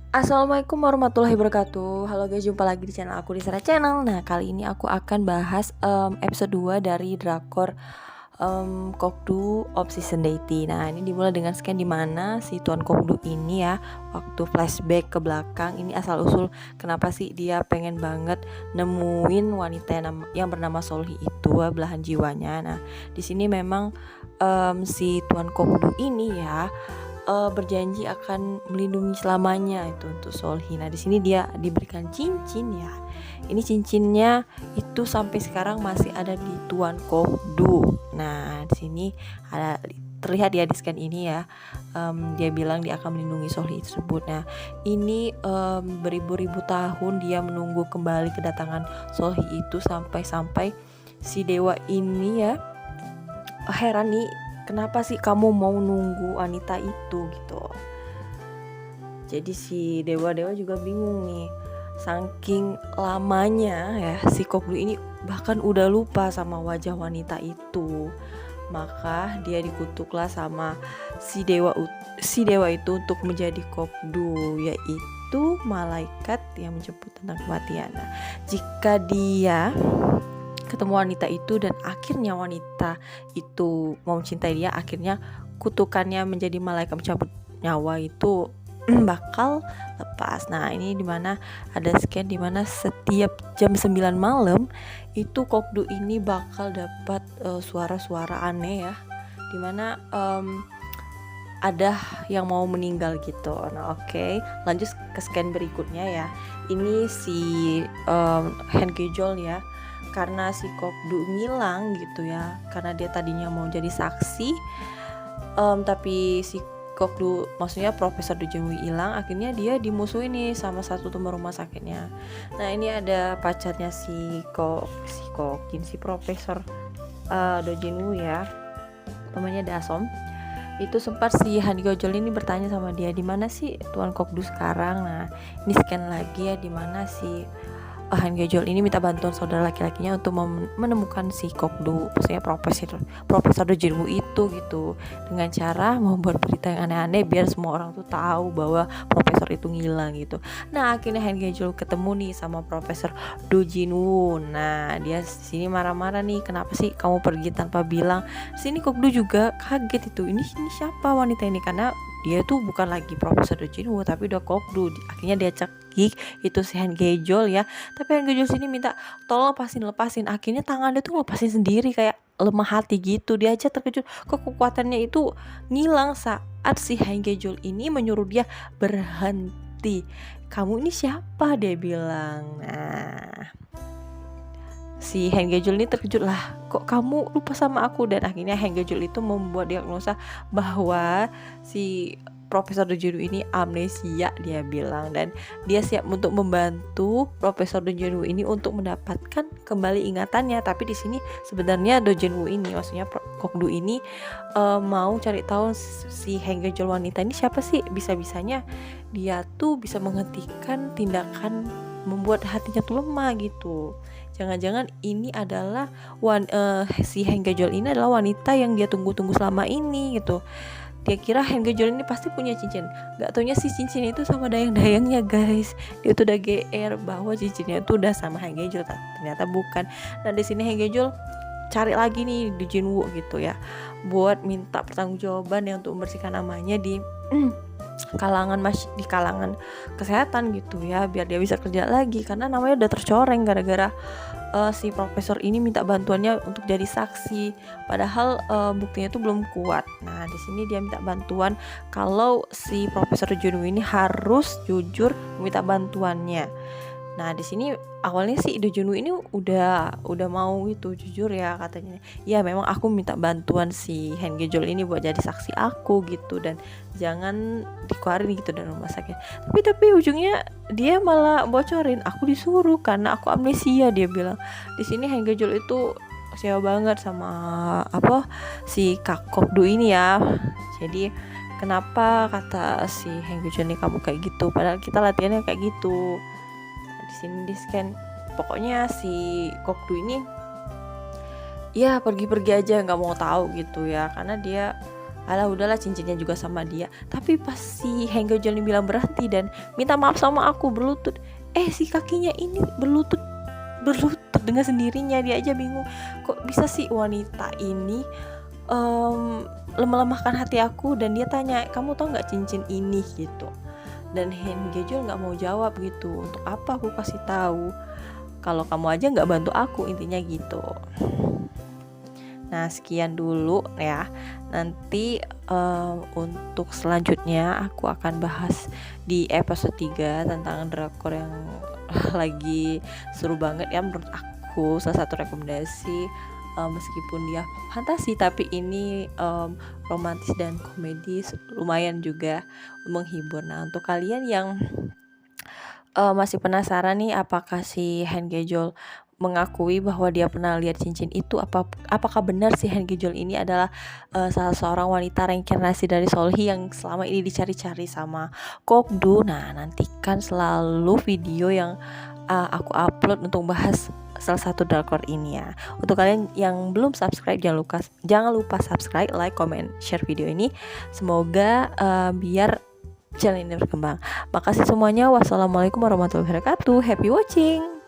Assalamualaikum warahmatullahi wabarakatuh. Halo guys, jumpa lagi di channel aku di Sarah Channel. Nah, kali ini aku akan bahas episode 2 dari drakor Kokdu Obsession Deity. Nah, ini dimulai dengan scan di mana si Tuan Kokdu ini ya, waktu flashback ke belakang, ini asal usul kenapa sih dia pengen banget nemuin wanita yang bernama Solhi itu, belahan jiwanya. Nah, di sini memang si Tuan Kokdu ini ya berjanji akan melindungi selamanya itu untuk Solhi. Nah, di sini dia diberikan cincin ya. Ini cincinnya itu sampai sekarang masih ada di Tuan Kokdu. Nah, di sini ada terlihat ya di scan ini ya. Dia bilang dia akan melindungi Solhi tersebut. Nah, ini beribu-ribu tahun dia menunggu kembali kedatangan Solhi itu sampai si dewa ini ya heran nih, kenapa sih kamu mau nunggu wanita itu gitu. Jadi si dewa-dewa juga bingung nih, saking lamanya ya si Kokdu ini bahkan udah lupa sama wajah wanita itu. Maka dia dikutuklah sama si dewa itu untuk menjadi Kokdu, yaitu malaikat yang menjemput tentang kematian. Nah, jika dia ketemu wanita itu dan akhirnya wanita itu mau mencintai dia, akhirnya kutukannya menjadi malaikat mencabut nyawa itu bakal lepas. Nah, ini dimana ada scan dimana setiap jam 9 malam itu Kokdu ini bakal dapat suara-suara aneh ya, dimana ada yang mau meninggal gitu. Nah, oke, lanjut ke scan berikutnya ya. Ini si Hengkejol ya, karena si Kokdu ngilang gitu ya, karena dia tadinya mau jadi saksi, tapi si Kokdu, maksudnya Profesor Dojinwoo hilang, akhirnya dia dimusuhin nih sama satu teman rumah sakitnya. Nah, ini ada pacarnya si Kokin, si Profesor Dojinwoo ya, namanya Dasom. Itu sempat si Han Gojol ini bertanya sama dia, di mana sih Tuan Kokdu sekarang. Nah, ini scan lagi ya, di mana si Han Gejol ini minta bantuan saudara laki-lakinya untuk menemukan si Kokdu, maksudnya Profesor Dojinwoo itu gitu, dengan cara membuat berita yang aneh-aneh biar semua orang tuh tahu bahwa profesor itu ngilang gitu. Nah, akhirnya Han Gejol ketemu nih sama Profesor Dojinwoo. Nah, dia sini marah-marah nih, kenapa sih kamu pergi tanpa bilang. Sini Kokdu juga kaget itu, ini siapa wanita ini, karena dia tuh bukan lagi Profesor Dojinwoo tapi udah Kokdu. Akhirnya dia cekik itu si Han Gejol ya, tapi Han Gejol sini minta tolong lepasin. Akhirnya tangan dia tuh lepasin sendiri, kayak lemah hati gitu. Dia aja terkejut kok kekuatannya itu ngilang saat si Han Gejol ini menyuruh dia berhenti. Kamu ini siapa, dia bilang. Nah, si Han Gejol ini terkejut lah, kok kamu lupa sama aku. Dan akhirnya Han Gejol itu membuat diagnosa bahwa si Profesor Dojinwoo ini amnesia, dia bilang, dan dia siap untuk membantu Profesor Dojinwoo ini untuk mendapatkan kembali ingatannya. Tapi di sini sebenarnya Dojinwoo ini, maksudnya Kokdu ini mau cari tahu si Han Gejol wanita ini siapa sih, bisa-bisanya dia tuh bisa menghentikan tindakan membuat hatinya tuh lemah gitu. Jangan-jangan ini adalah si Han Gejol ini adalah wanita yang dia tunggu-tunggu selama ini gitu. Dia kira Han Gejol ini pasti punya cincin, gak taunya si cincin itu sama dayang-dayangnya guys. Dia tuh udah GR bahwa cincinnya tuh udah sama Han Gejol, ternyata bukan. Dan di sini Han Gejol cari lagi nih di Jinwoo gitu ya, buat minta pertanggungjawaban ya untuk membersihkan namanya di kalangan kesehatan gitu ya, biar dia bisa kerja lagi, karena namanya udah tercoreng gara-gara si profesor ini minta bantuannya untuk jadi saksi, padahal buktinya itu belum kuat. Nah, di sini dia minta bantuan kalau si Profesor Junwoo ini harus jujur minta bantuannya. Nah, di sini awalnya sih Do Junwoo ini udah mau itu jujur ya, katanya. Ya, memang aku minta bantuan si Han Gejol ini buat jadi saksi aku gitu, dan jangan dikeluarin gitu dari rumah sakit. Tapi ujungnya dia malah bocorin, aku disuruh karena aku amnesia, dia bilang. Di sini Han Gejol itu kecewa banget sama si Kak Kokdu ini ya. Jadi kenapa kata si Han Gejol ini kamu kayak gitu, padahal kita latihannya kayak gitu. Di sini di scan, pokoknya si Kokdu ini ya pergi-pergi aja, nggak mau tahu gitu ya, karena dia alah udahlah cincinnya juga sama dia. Tapi pas si Hang Gyeojol ini bilang berhenti dan minta maaf sama aku berlutut, si kakinya ini berlutut dengan sendirinya. Dia aja bingung, kok bisa sih wanita ini melemahkan hati aku. Dan dia tanya, kamu tau nggak cincin ini gitu. Dan Hang Gyeojol nggak mau jawab gitu. Untuk apa aku kasih tahu kalau kamu aja nggak bantu aku, intinya gitu. Nah sekian dulu ya. Nanti untuk selanjutnya aku akan bahas di episode 3 tentang drakor yang lagi seru banget ya menurut aku. Salah satu rekomendasi, meskipun dia fantasi tapi ini romantis dan komedi, lumayan juga menghibur. Nah untuk kalian yang masih penasaran nih apakah si Han Gyeojol mengakui bahwa dia pernah lihat cincin itu, apakah benar si Han Gyeojol ini adalah salah seorang wanita reinkarnasi dari Solhi yang selama ini dicari-cari sama Kokdu. Nah nantikan selalu video yang aku upload untuk bahas salah satu drakor ini ya. Untuk kalian yang belum subscribe, jangan lupa subscribe, like, comment, share video ini. Semoga biar channel ini berkembang. Makasih semuanya. Wassalamualaikum warahmatullahi wabarakatuh. Happy watching.